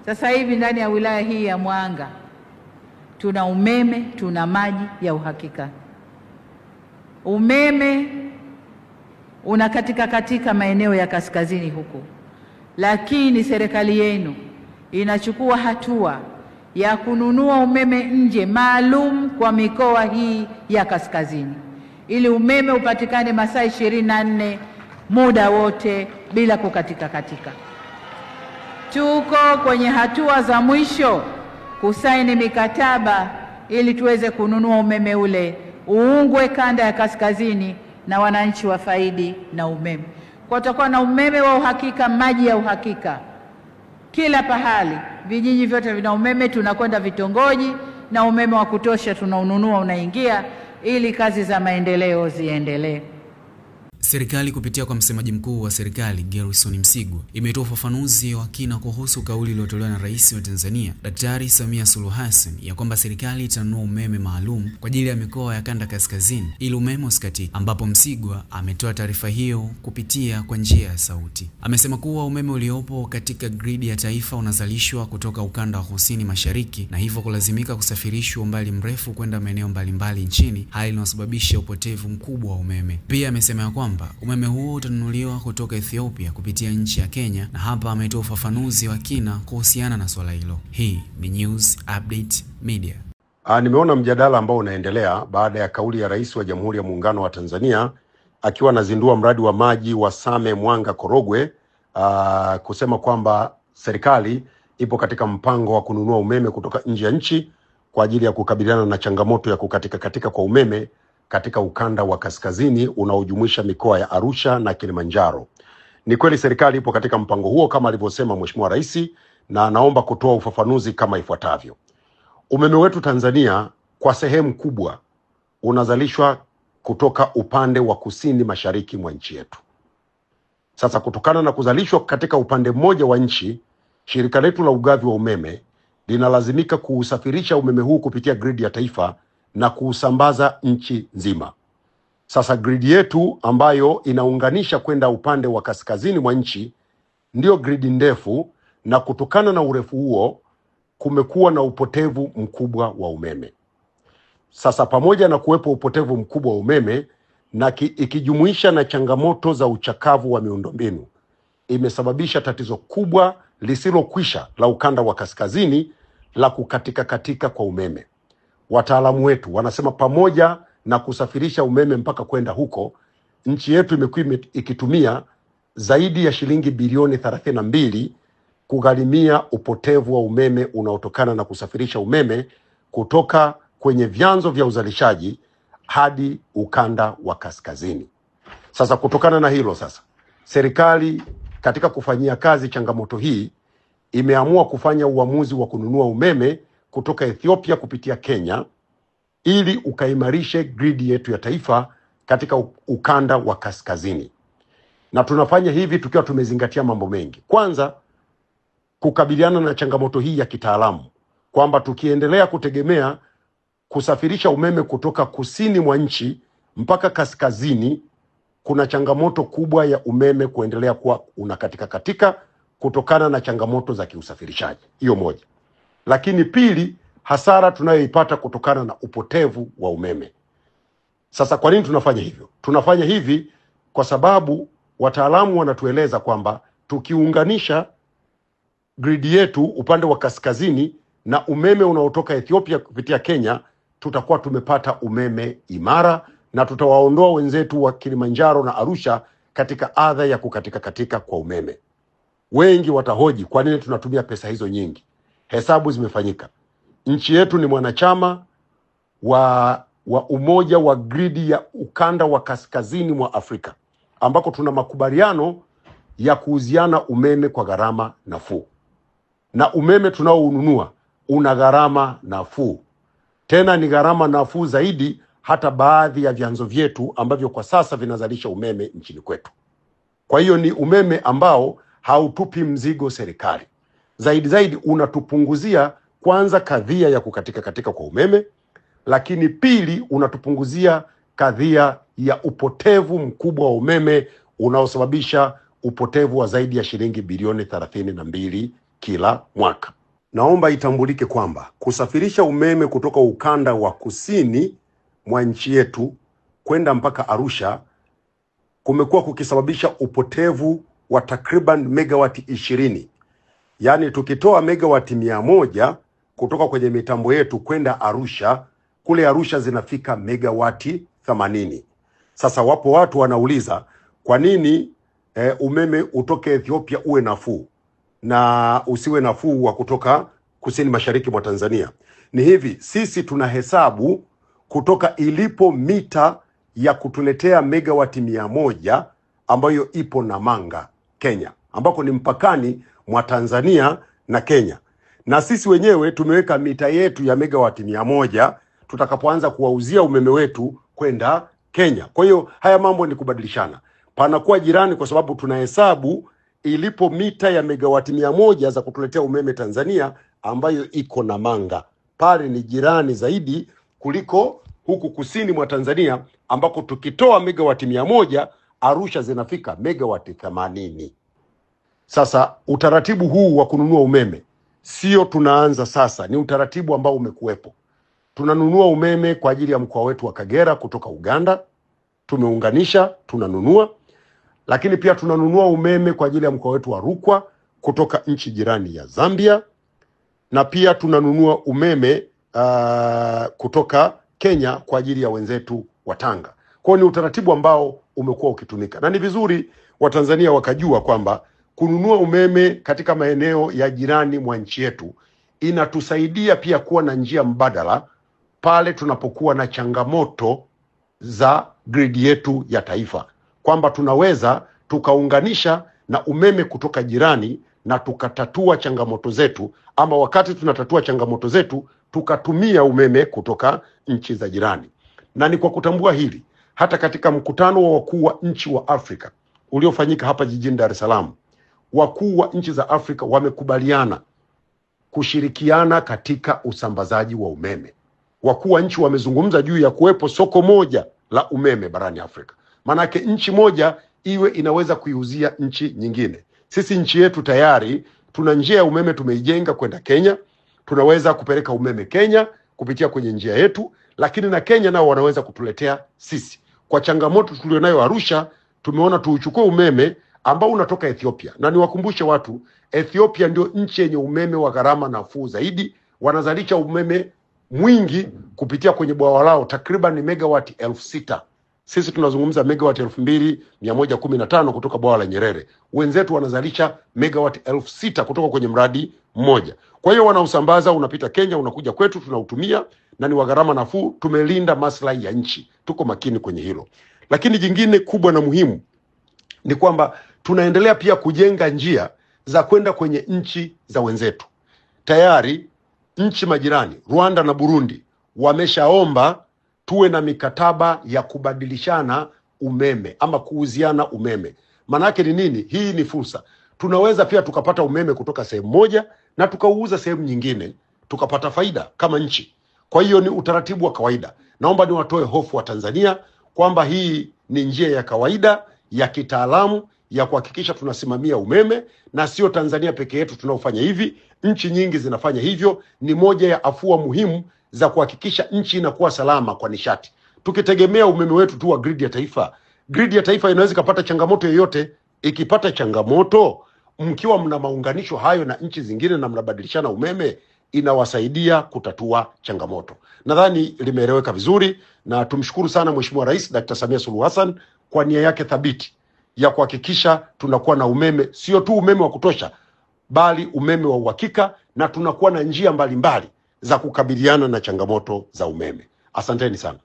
Sasa hivi ndani ya wilaya hii ya Mwanga tuna umeme, tuna maji ya uhakika. Umeme unakatika katika maeneo ya kaskazini huku, lakini serikali yenu inachukua hatua ya kununua umeme nje maalum kwa mikoa hii ya kaskazini, ili umeme upatikane masaa 24 muda wote bila kukatika katika. Tuko kwenye hatua za mwisho kusaini mikataba ili tuweze kununua umeme ule uungwe kanda ya kaskazini na wananchi wafaidi na umeme. Kwa tutakuwa na umeme wa uhakika, maji ya uhakika kila pahali, vijiji vyote vina umeme, tunakwenda vitongoji na umeme wa kutosha tunaununua unaingia, ili kazi za maendeleo ziendelee. Serikali kupitia kwa msemaji mkuu wa serikali Gerson Msigwa imetoa ufafanuzi wa kina kuhusu kauli iliyotolewa na Rais wa Tanzania Daktari Samia Suluhu Hassan ya kwamba serikali itanunua umeme maalum kwa ajili ya mikoa ya kanda kaskazini ili umeme usikatike, ambapo Msigwa ametoa taarifa hiyo kupitia kwa njia ya sauti. Amesema kuwa umeme uliopo katika gridi ya taifa unazalishwa kutoka ukanda wa kusini mashariki na hivyo kulazimika kusafirishwa umbali mrefu kwenda maeneo mbalimbali nchini, hali inayosababisha upotevu mkubwa wa umeme. Pia amesema kwamba umeme huo utanunuliwa kutoka Ethiopia kupitia nchi ya Kenya, na hapa ametoa ufafanuzi wa kina kuhusiana na swala hilo. Hii ni News Update Media. Nimeona mjadala ambao unaendelea baada ya kauli ya Rais wa Jamhuri ya Muungano wa Tanzania akiwa anazindua mradi wa maji wa Same Mwanga Korogwe, kusema kwamba serikali ipo katika mpango wa kununua umeme kutoka nje ya nchi kwa ajili ya kukabiliana na changamoto ya kukatika kwa umeme katika ukanda wa kaskazini unaojumuisha mikoa ya Arusha na Kilimanjaro. Ni kweli serikali ipo katika mpango huo kama alivyosema Mheshimiwa Rais, na naomba kutoa ufafanuzi kama ifuatavyo. Umeme wetu Tanzania kwa sehemu kubwa unazalishwa kutoka upande wa kusini mashariki mwa nchi yetu. Sasa kutokana na kuzalishwa katika upande mmoja wa nchi, shirika letu la ugavi wa umeme linalazimika kuusafirisha umeme huu kupitia gridi ya taifa na kuusambaza nchi nzima. Sasa gridi yetu ambayo inaunganisha kwenda upande wa kaskazini mwa nchi ndio gridi ndefu, na kutokana na urefu huo kumekuwa na upotevu mkubwa wa umeme. Sasa pamoja na kuwepo upotevu mkubwa wa umeme na ikijumuisha na changamoto za uchakavu wa miundombinu, imesababisha tatizo kubwa lisilokwisha la ukanda wa kaskazini la kukatika kwa umeme. Wataalamu wetu wanasema pamoja na kusafirisha umeme mpaka kwenda huko, nchi yetu imekuwa ikitumia zaidi ya shilingi bilioni 32 kugharimia upotevu wa umeme unaotokana na kusafirisha umeme kutoka kwenye vyanzo vya uzalishaji hadi ukanda wa kaskazini. Sasa kutokana na hilo, sasa serikali katika kufanyia kazi changamoto hii imeamua kufanya uamuzi wa kununua umeme kutoka Ethiopia kupitia Kenya ili ukaimarishe gridi yetu ya taifa katika ukanda wa kaskazini. Na tunafanya hivi tukiwa tumezingatia mambo mengi. Kwanza, kukabiliana na changamoto hii ya kitaalamu, kwamba tukiendelea kutegemea kusafirisha umeme kutoka kusini mwa nchi mpaka kaskazini, kuna changamoto kubwa ya umeme kuendelea kuwa unakatika kutokana na changamoto za kiusafirishaji. Hiyo moja. Lakini pili, hasara tunayoipata kutokana na upotevu wa umeme. Sasa kwa nini tunafanya hivyo? Tunafanya hivi kwa sababu wataalamu wanatueleza kwamba tukiunganisha gridi yetu upande wa kaskazini na umeme unaotoka Ethiopia kupitia Kenya, tutakuwa tumepata umeme imara na tutawaondoa wenzetu wa Kilimanjaro na Arusha katika adha ya kukatika kwa umeme. Wengi watahoji kwa nini tunatumia pesa hizo nyingi. Hesabu zimefanyika. Nchi yetu ni mwanachama wa umoja wa gridi ya ukanda wa kaskazini mwa Afrika, ambako tuna makubaliano ya kuuziana umeme kwa gharama nafuu. Na umeme tunaoununua una gharama nafuu. Tena ni gharama nafuu zaidi hata baadhi ya vyanzo vyetu ambavyo kwa sasa vinazalisha umeme nchini kwetu. Kwa hiyo ni umeme ambao hautupi mzigo serikali. Zaidi unatupunguzia kwanza kadhia ya kukatika kwa umeme, lakini pili unatupunguzia kadhia ya upotevu mkubwa wa umeme unaosababisha upotevu wa zaidi ya shilingi bilioni 32 kila mwaka. naomba itambulike kwamba kusafirisha umeme kutoka ukanda wa kusini mwa nchi yetu kwenda mpaka Arusha kumekuwa kukisababisha upotevu wa takriban megawati 20. Yaani tukitoa megawati 100 kutoka kwenye mitambo yetu kwenda Arusha, kule Arusha zinafika megawati 80. Sasa wapo watu wanauliza kwa nini umeme utoke Ethiopia uwe nafuu na usiwe nafuu wa kutoka kusini mashariki mwa Tanzania. Ni hivi, sisi tunahesabu kutoka ilipo mita ya kutuletea megawati 100 ambayo ipo Namanga, Kenya, ambako ni mpakani mwa Tanzania na Kenya. Na sisi wenyewe tumeweka mita yetu ya megawati 100 tutakapoanza kuwauzia umeme wetu kwenda Kenya. Kwa hiyo haya mambo ni kubadilishana. Panakuwa jirani kwa sababu tunahesabu ilipo mita ya megawati 100 za kutuletea umeme Tanzania ambayo iko Namanga. Pale ni jirani zaidi kuliko huku kusini mwa Tanzania ambako tukitoa megawati 100 Arusha zinafika megawati 80. Sasa utaratibu huu wa kununua umeme sio tunaanza sasa, ni utaratibu ambao umekuwepo. Tunanunua umeme kwa ajili ya mkoa wetu wa Kagera kutoka Uganda, tumeunganisha, tunanunua. Lakini pia tunanunua umeme kwa ajili ya mkoa wetu wa Rukwa kutoka nchi jirani ya Zambia, na pia tunanunua umeme kutoka Kenya kwa ajili ya wenzetu wa Tanga. Kwa hiyo ni utaratibu ambao umekuwa ukitumika, na ni vizuri Watanzania wakajua kwamba kununua umeme katika maeneo ya jirani mwa nchi yetu inatusaidia pia kuwa na njia mbadala pale tunapokuwa na changamoto za grid yetu ya taifa, kwamba tunaweza tukaunganisha na umeme kutoka jirani na tukatatua changamoto zetu, ama wakati tunatatua changamoto zetu tukatumia umeme kutoka nchi za jirani. Na ni kwa kutambua hili, hata katika mkutano wa wakuu wa nchi wa Afrika uliofanyika hapa jijini Dar es Salaam, wakuu wa nchi za Afrika wamekubaliana kushirikiana katika usambazaji wa umeme. Wakuu wa nchi wamezungumza juu ya kuwepo soko moja la umeme barani Afrika. Manake nchi moja iwe inaweza kuiuzia nchi nyingine. Sisi nchi yetu tayari tuna njia ya umeme tumeijenga kwenda Kenya. Tunaweza kupeleka umeme Kenya kupitia kwenye njia yetu, lakini na Kenya nao wanaweza kutuletea sisi. Kwa changamoto tulionayo Arusha, tumeona tuuchukue umeme ambao unatoka Ethiopia. Na niwakumbushe watu, Ethiopia ndio nchi yenye umeme wa gharama nafuu zaidi. Wanazalisha umeme mwingi kupitia kwenye bwawa lao, takriban megawati 6,000. Sisi tunazungumza megawati 2,115 kutoka bwawa la Nyerere. Wenzetu wanazalisha megawati 6,000 kutoka kwenye mradi mmoja. Kwa hiyo wanausambaza, unapita Kenya, unakuja kwetu, tunautumia, na ni wa gharama nafuu. Tumelinda maslahi ya nchi, tuko makini kwenye hilo. Lakini jingine kubwa na muhimu ni kwamba tunaendelea pia kujenga njia za kwenda kwenye nchi za wenzetu. Tayari nchi majirani Rwanda na Burundi wameshaomba tuwe na mikataba ya kubadilishana umeme ama kuuziana umeme. Manake ni nini? Hii ni fursa. Tunaweza pia tukapata umeme kutoka sehemu moja na tukauuza sehemu nyingine, tukapata faida kama nchi. Kwa hiyo ni utaratibu wa kawaida. Naomba niwatoe hofu wa Tanzania kwamba hii ni njia ya kawaida ya kitaalamu ya kuhakikisha tunasimamia umeme, na sio Tanzania peke yetu tunaofanya hivi. Nchi nyingi zinafanya hivyo. Ni moja ya afua muhimu za kuhakikisha nchi inakuwa salama kwa nishati. Tukitegemea umeme wetu tu wa grid ya taifa inaweza kupata changamoto yoyote. Ikipata changamoto, mkiwa mna maunganisho hayo na nchi zingine na mnabadilishana umeme, inawasaidia kutatua changamoto. Nadhani limeeleweka vizuri, na tumshukuru sana Mheshimiwa Rais Dr. Samia Suluhu Hassan kwa nia yake thabiti ya kuhakikisha tunakuwa na umeme, sio tu umeme wa kutosha, bali umeme wa uhakika, na tunakuwa na njia mbalimbali za kukabiliana na changamoto za umeme. Asanteni sana.